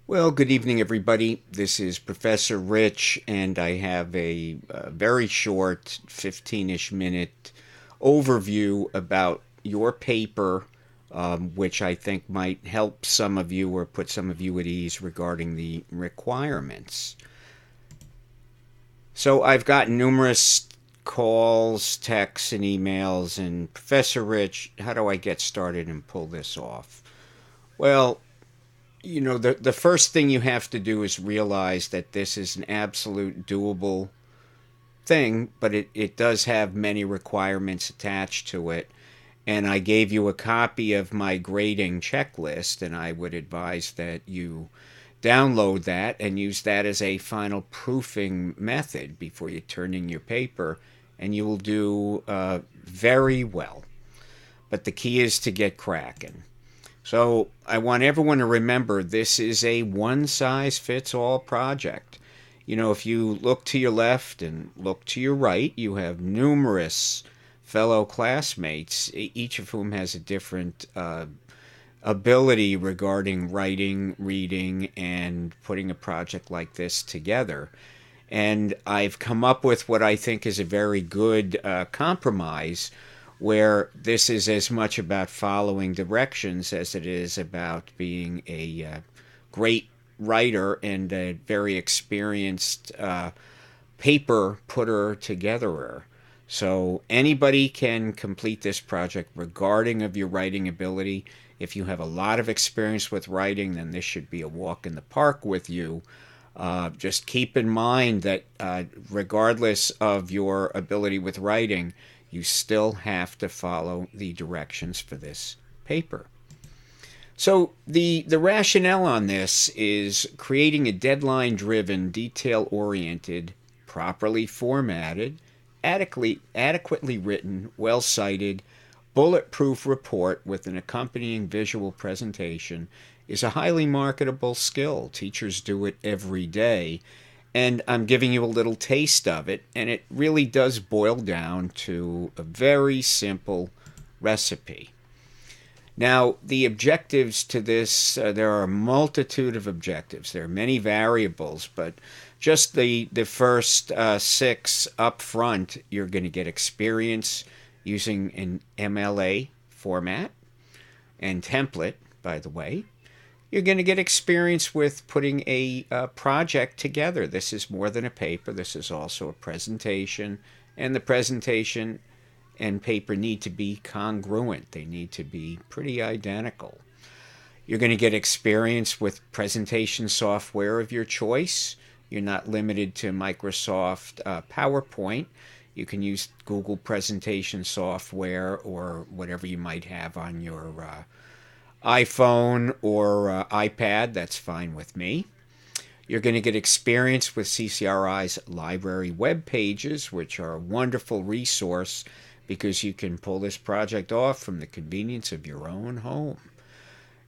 Well, good evening, everybody. This is Professor Rich, and I have a very short 15-ish minute overview about your paper, which I think might help some of you or put some of you at ease regarding the requirements. So I've gotten numerous calls, texts, and emails, and Professor Rich, how do I get started and pull this off? Well, the first thing you have to do is realize that this is an absolute doable thing, but it does have many requirements attached to it. And I gave you a copy of my grading checklist, and I would advise that you download that and use that as a final proofing method before you turn in your paper, and you will do very well. But the key is to get cracking. So I want everyone to remember this is a one size fits all project. If you look to your left and look to your right, you have numerous fellow classmates, each of whom has a different ability regarding writing, reading, and putting a project like this together. And I've come up with what I think is a very good compromise where this is as much about following directions as it is about being a great writer and a very experienced paper putter togetherer. So anybody can complete this project regarding of your writing ability. If you have a lot of experience with writing, then this should be a walk in the park with you. Just keep in mind that regardless of your ability with writing, you still have to follow the directions for this paper. So the rationale on this is creating a deadline-driven, detail-oriented, properly formatted, adequately written, well-cited, bulletproof report with an accompanying visual presentation is a highly marketable skill. Teachers do it every day, and I'm giving you a little taste of it, and it really does boil down to a very simple recipe. Now, the objectives to this, there are a multitude of objectives. There are many variables, but just the first six up front, you're going to get experience using an MLA format and template, by the way. You're going to get experience with putting a project together. This is more than a paper. This is also a presentation, and the presentation and paper need to be congruent. They need to be pretty identical. You're going to get experience with presentation software of your choice. You're not limited to Microsoft PowerPoint. You can use Google presentation software or whatever you might have on your iPhone or iPad. That's fine with me. You're going to get experience with CCRI's library web pages, which are a wonderful resource because you can pull this project off from the convenience of your own home.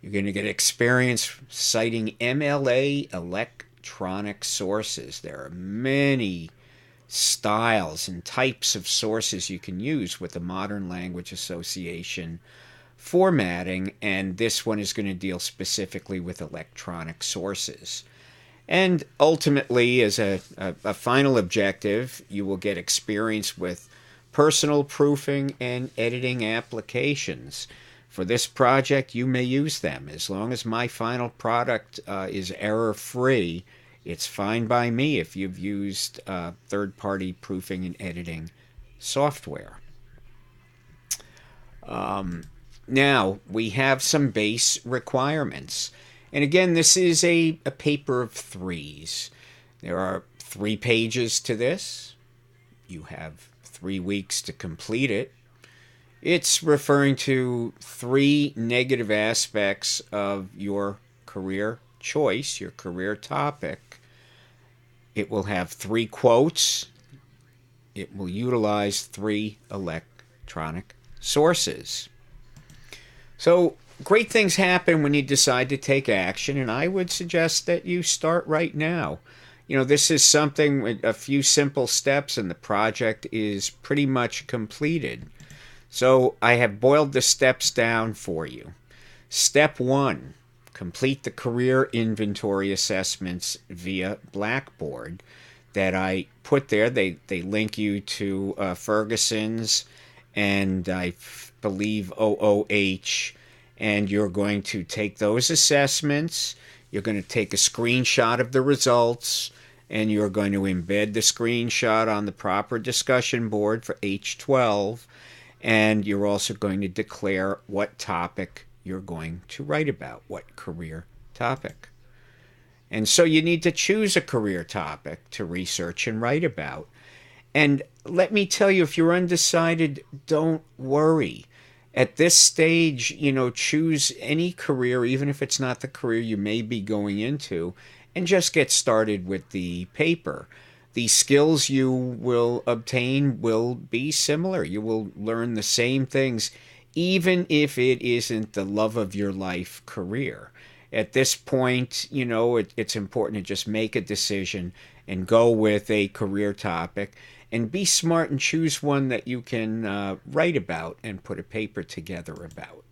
You're going to get experience citing MLA electronic sources. There are many styles and types of sources you can use with the Modern Language Association formatting, and this one is going to deal specifically with electronic sources. And ultimately, as a final objective, you will get experience with personal proofing and editing applications. For this project, you may use them. As long as my final product is error-free, it's fine by me if you've used third-party proofing and editing software. Now, we have some base requirements. And again, this is a paper of threes. There are 3 pages to this. You have 3 weeks to complete it. It's referring to 3 negative aspects of your career choice, your career topic. It will have 3 quotes. It will utilize 3 electronic sources. So great things happen when you decide to take action, and I would suggest that you start right now. This is something with a few simple steps, and the project is pretty much completed. So I have boiled the steps down for you. Step 1, complete the career inventory assessments via Blackboard that I put there. They link you to Ferguson's and I believe OOH, and you're going to take those assessments. You're going to take a screenshot of the results, and you're going to embed the screenshot on the proper discussion board for H12, and you're also going to declare what topic you're going to write about, what career topic. And so you need to choose a career topic to research and write about. And let me tell you, if you're undecided, don't worry. At this stage, choose any career, even if it's not the career you may be going into, and just get started with the paper. The skills you will obtain will be similar. You will learn the same things, even if it isn't the love of your life career. At this point, it's important to just make a decision and go with a career topic and be smart and choose one that you can write about and put a paper together about.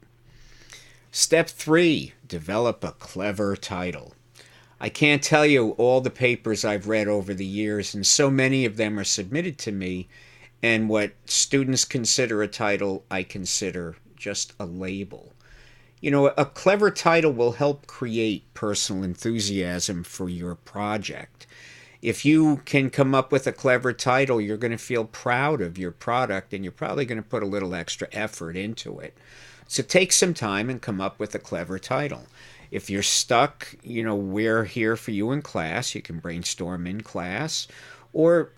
Step 3, develop a clever title. I can't tell you all the papers I've read over the years, and so many of them are submitted to me, and what students consider a title, I consider just a label. A clever title will help create personal enthusiasm for your project. If you can come up with a clever title, you're going to feel proud of your product, and you're probably going to put a little extra effort into it. So take some time and come up with a clever title. If you're stuck, we're here for you in class. You can brainstorm in class, or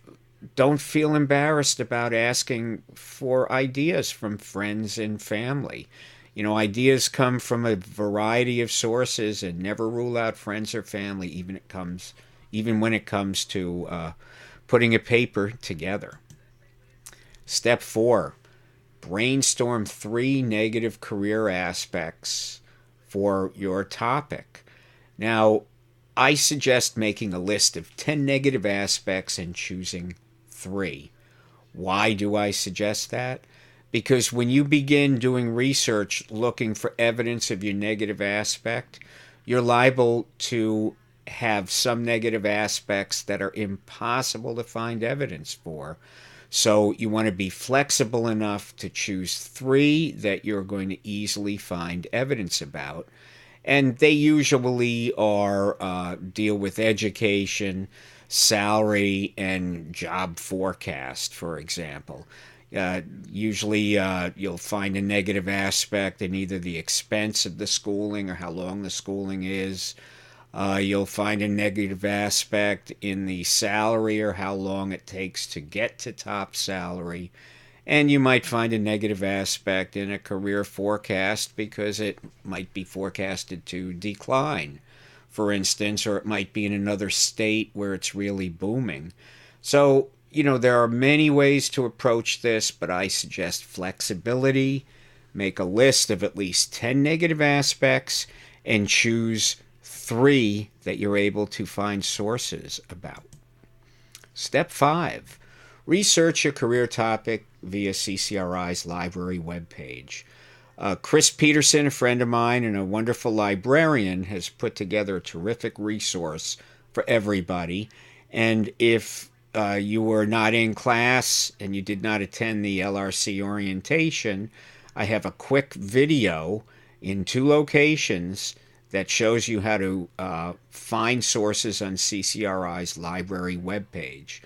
don't feel embarrassed about asking for ideas from friends and family. Ideas come from a variety of sources, and never rule out friends or family, even when it comes to putting a paper together. Step 4, brainstorm 3 negative career aspects for your topic. Now, I suggest making a list of 10 negative aspects and choosing 3. Why do I suggest that? Because when you begin doing research looking for evidence of your negative aspect, you're liable to have some negative aspects that are impossible to find evidence for. So you want to be flexible enough to choose 3 that you're going to easily find evidence about. And they usually are deal with education, salary, and job forecast, for example. Usually you'll find a negative aspect in either the expense of the schooling or how long the schooling is. You'll find a negative aspect in the salary or how long it takes to get to top salary. And you might find a negative aspect in a career forecast because it might be forecasted to decline, for instance, or it might be in another state where it's really booming. So, there are many ways to approach this, but I suggest flexibility. Make a list of at least 10 negative aspects and choose 3 that you're able to find sources about. Step 5, research your career topic via CCRI's library webpage. Chris Peterson, a friend of mine and a wonderful librarian, has put together a terrific resource for everybody. And if you were not in class and you did not attend the LRC orientation, I have a quick video in 2 locations that shows you how to find sources on CCRI's library webpage.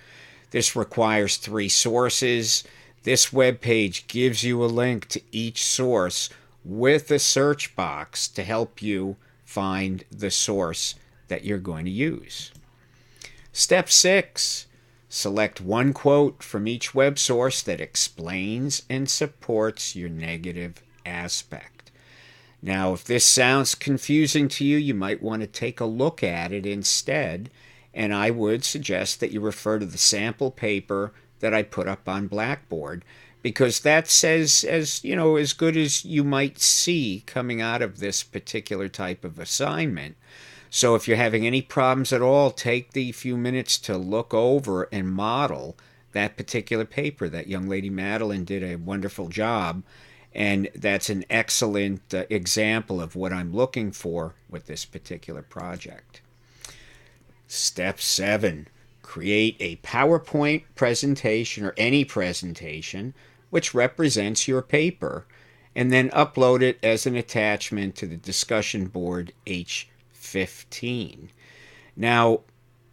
This requires 3 sources. This webpage gives you a link to each source with a search box to help you find the source that you're going to use. Step 6, select 1 quote from each web source that explains and supports your negative aspect. Now, if this sounds confusing to you, you might want to take a look at it instead, and I would suggest that you refer to the sample paper that I put up on Blackboard, because that says as good as you might see coming out of this particular type of assignment. So if you're having any problems at all, take the few minutes to look over and model that particular paper. That young lady Madeline did a wonderful job, And that's an excellent example of what I'm looking for with this particular project. Step 7, create a PowerPoint presentation or any presentation which represents your paper, and then upload it as an attachment to the discussion board H15. Now,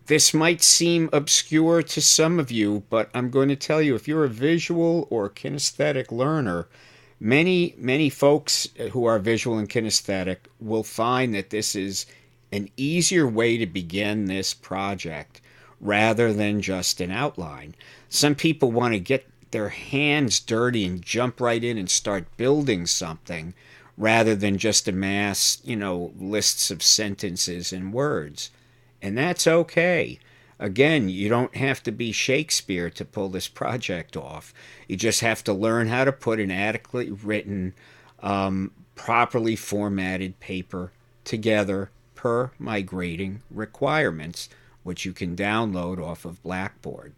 this might seem obscure to some of you, but I'm going to tell you, if you're a visual or kinesthetic learner, many folks who are visual and kinesthetic will find that this is an easier way to begin this project rather than just an outline. Some people want to get their hands dirty and jump right in and start building something rather than just amass, lists of sentences and words. And that's okay. Again, you don't have to be Shakespeare to pull this project off. You just have to learn how to put an adequately written, properly formatted paper together per my grading requirements, which you can download off of Blackboard.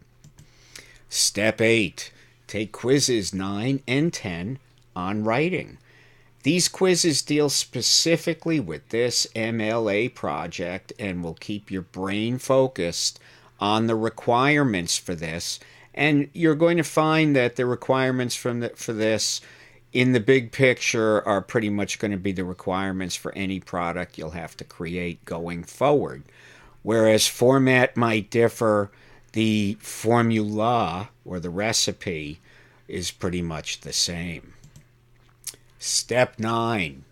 Step 8, take quizzes 9 and 10 on writing. These quizzes deal specifically with this MLA project and will keep your brain focused on the requirements for this. And you're going to find that the requirements for this in the big picture are pretty much going to be the requirements for any product you'll have to create going forward. Whereas format might differ, the formula or the recipe is pretty much the same. Step 9,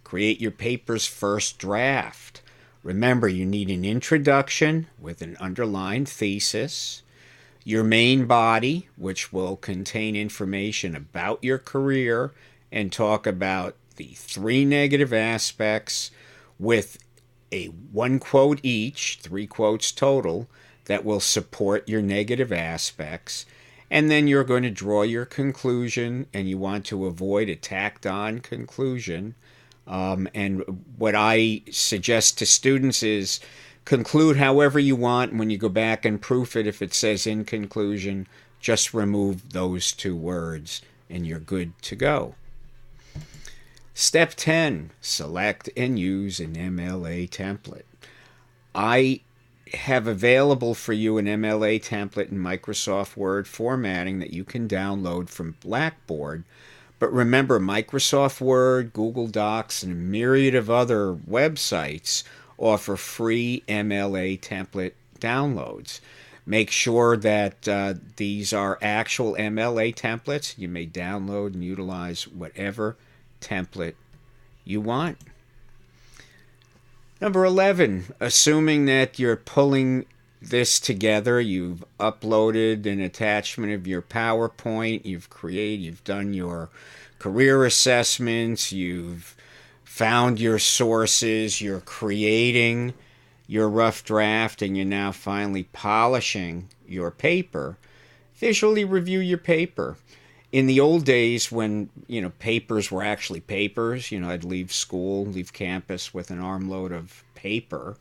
create your paper's first draft. Remember, you need an introduction with an underlined thesis, your main body, which will contain information about your career and talk about the 3 negative aspects with a 1 quote each, 3 quotes total, that will support your negative aspects. And then you're going to draw your conclusion, and you want to avoid a tacked-on conclusion. And what I suggest to students is conclude however you want. When you go back and proof it, if it says in conclusion, just remove those 2 words, and you're good to go. Step 10, select and use an MLA template. I have available for you an MLA template in Microsoft Word formatting that you can download from Blackboard. But remember, Microsoft Word, Google Docs, and a myriad of other websites offer free MLA template downloads. Make sure that these are actual MLA templates. You may download and utilize whatever template you want. Number 11, assuming that you're pulling this together, you've uploaded an attachment of your PowerPoint, you've done your career assessments, you've found your sources, you're creating your rough draft, and you're now finally polishing your paper. Visually review your paper. In the old days when, papers were actually papers, I'd leave school, leave campus with an armload of paper,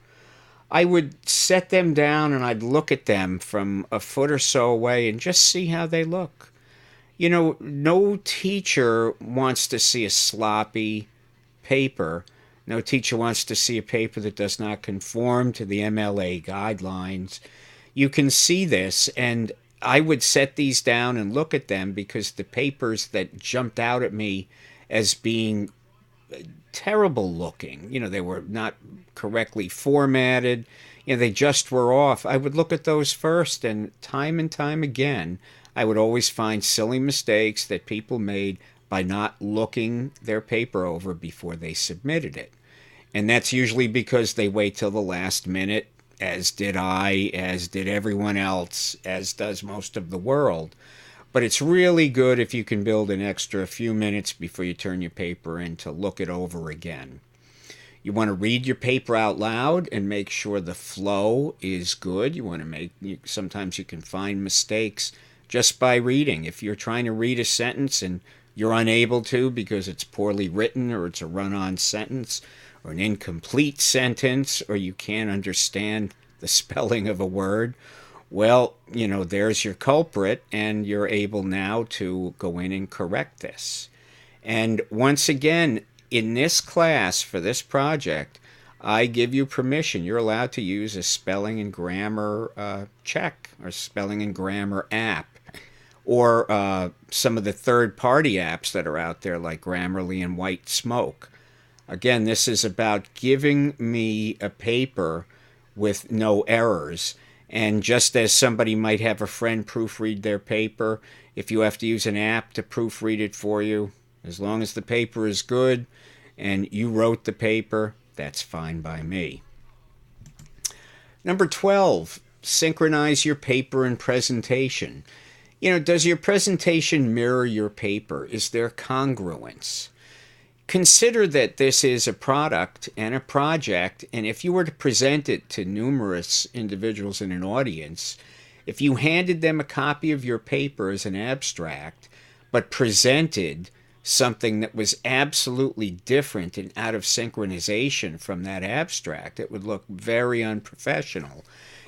I would set them down and I'd look at them from a foot or so away and just see how they look. No teacher wants to see a sloppy paper. No teacher wants to see a paper that does not conform to the MLA guidelines. You can see this, and I would set these down and look at them because the papers that jumped out at me as being terrible looking, they were not correctly formatted, they just were off. I would look at those first, and time again, I would always find silly mistakes that people made by not looking their paper over before they submitted it. And that's usually because they wait till the last minute, as did I, as did everyone else, as does most of the world. But it's really good if you can build an extra few minutes before you turn your paper in to look it over again. You want to read your paper out loud and make sure the flow is good. Sometimes you can find mistakes just by reading. If you're trying to read a sentence and you're unable to because it's poorly written, or it's a run-on sentence, or an incomplete sentence, or you can't understand the spelling of a word, well, there's your culprit, and you're able now to go in and correct this. And once again, in this class for this project, I give you permission. You're allowed to use a spelling and grammar check or spelling and grammar app, or some of the third-party apps that are out there like Grammarly and White Smoke. Again, this is about giving me a paper with no errors. And just as somebody might have a friend proofread their paper, if you have to use an app to proofread it for you, as long as the paper is good and you wrote the paper, that's fine by me. Number 12, synchronize your paper and presentation. Does your presentation mirror your paper? Is there congruence? Consider that this is a product and a project, and if you were to present it to numerous individuals in an audience, if you handed them a copy of your paper as an abstract, but presented something that was absolutely different and out of synchronization from that abstract, it would look very unprofessional.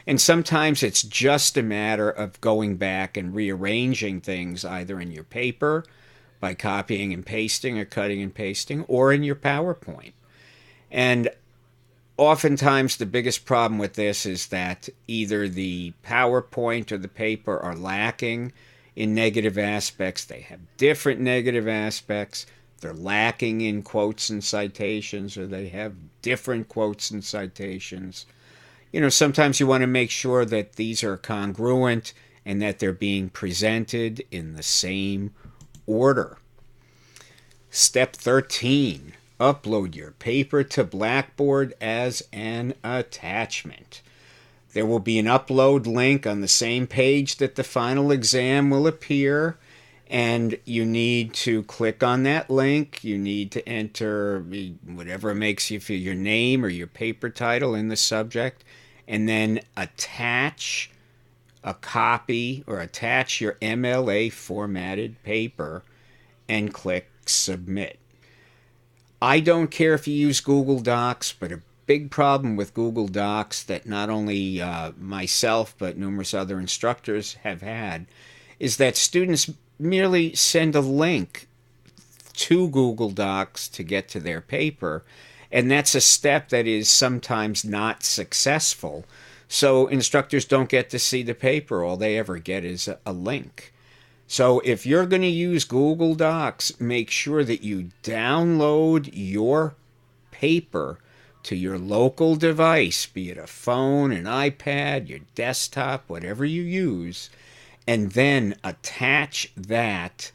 And sometimes it's just a matter of going back and rearranging things either in your paper by copying and pasting or cutting and pasting, or in your PowerPoint. And oftentimes the biggest problem with this is that either the PowerPoint or the paper are lacking in negative aspects. They have different negative aspects. They're lacking in quotes and citations, or they have different quotes and citations. Sometimes you want to make sure that these are congruent and that they're being presented in the same order. Step 13, upload your paper to Blackboard as an attachment. There will be an upload link on the same page that the final exam will appear, and you need to click on that link. You need to enter whatever makes you feel, your name or your paper title in the subject, and then attach a copy or attach your MLA formatted paper and click submit. I don't care if you use Google Docs, but a big problem with Google Docs that not only myself but numerous other instructors have had is that students merely send a link to Google Docs to get to their paper, and that's a step that is sometimes not successful. So instructors don't get to see the paper. All they ever get is a link. So if you're going to use Google Docs, make sure that you download your paper to your local device, be it a phone, an iPad, your desktop, whatever you use, and then attach that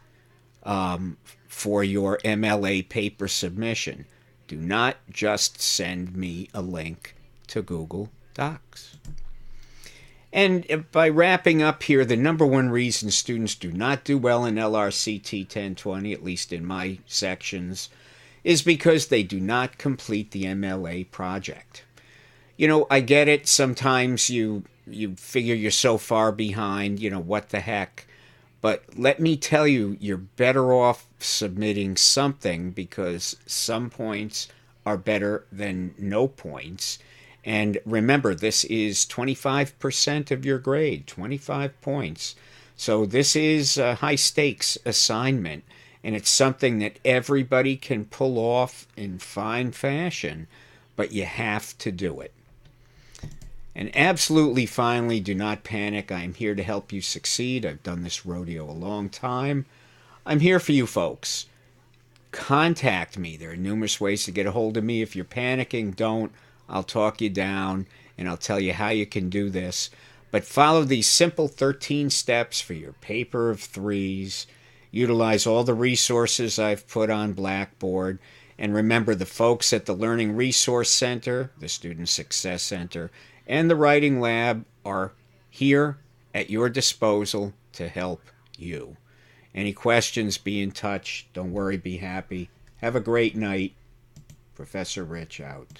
for your MLA paper submission. Do not just send me a link to Google Docs. And by wrapping up here, the number one reason students do not do well in LRCT 1020, at least in my sections, is because they do not complete the MLA project. I get it. Sometimes you figure you're so far behind, what the heck. But let me tell you, you're better off submitting something, because some points are better than no points. And remember, this is 25% of your grade, 25 points. So this is a high-stakes assignment, and it's something that everybody can pull off in fine fashion, but you have to do it. And absolutely, finally, do not panic. I'm here to help you succeed. I've done this rodeo a long time. I'm here for you folks. Contact me. There are numerous ways to get a hold of me. If you're panicking, don't. I'll talk you down, and I'll tell you how you can do this. But follow these simple 13 steps for your paper of 3's. Utilize all the resources I've put on Blackboard. And remember, the folks at the Learning Resource Center, the Student Success Center, and the Writing Lab are here at your disposal to help you. Any questions, be in touch. Don't worry, be happy. Have a great night. Professor Rich out.